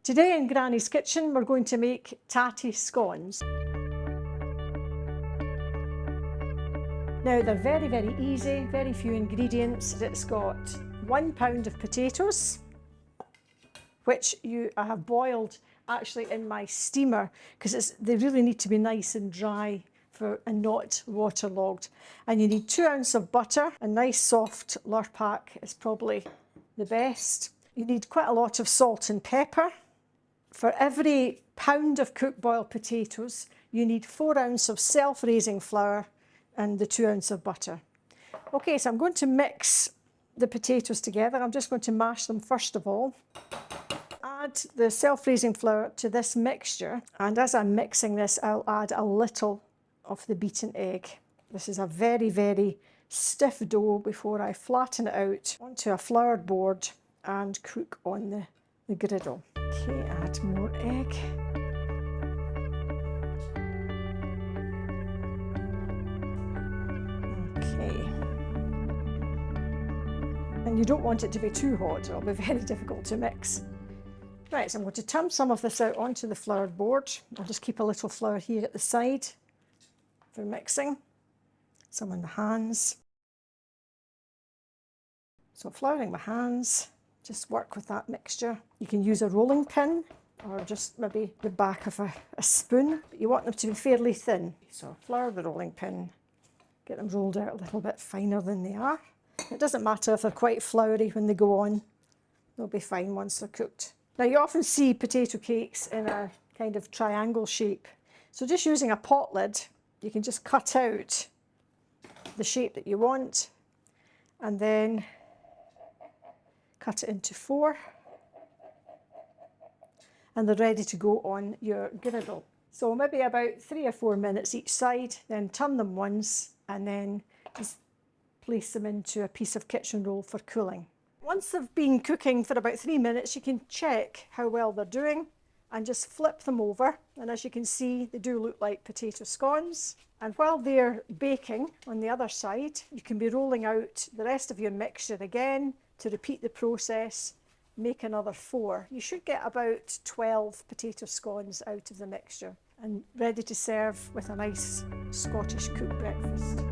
Today in Granny's kitchen we're going to make tattie scones. Now they're very, very easy, very few ingredients. It's got 1 pound of potatoes, which I have boiled actually in my steamer because they really need to be nice and dry and not waterlogged. And you need 2 ounces of butter. A nice soft Lurpak is probably the best. You need quite a lot of salt and pepper. For every pound of cooked boiled potatoes, you need 4 ounces of self-raising flour and the 2 ounces of butter. Okay, so I'm going to mix the potatoes together. I'm just going to mash them first of all. Add the self-raising flour to this mixture, and as I'm mixing this, I'll add a little of the beaten egg. This is a very, very stiff dough before I flatten it out onto a floured board and cook on the griddle. Okay, add more egg. Okay. And you don't want it to be too hot, it'll be very difficult to mix. Right, so I'm going to turn some of this out onto the floured board. I'll just keep a little flour here at the side for mixing. Some in the hands. So flouring my hands, just work with that mixture. You can use a rolling pin or just maybe the back of a spoon, but you want them to be fairly thin. So flour the rolling pin, get them rolled out a little bit finer than they are. It doesn't matter if they're quite floury when they go on, they'll be fine once they're cooked. Now you often see potato cakes in a kind of triangle shape. So just using a pot lid, you can just cut out the shape that you want and then cut it into 4, and they're ready to go on your griddle. So maybe about 3 or 4 minutes each side, then turn them once and then just place them into a piece of kitchen roll for cooling. Once they've been cooking for about 3 minutes, you can check how well they're doing and just flip them over. And as you can see, they do look like potato scones. And while they're baking on the other side, you can be rolling out the rest of your mixture again to repeat the process, make another 4. You should get about 12 potato scones out of the mixture and ready to serve with a nice Scottish cooked breakfast.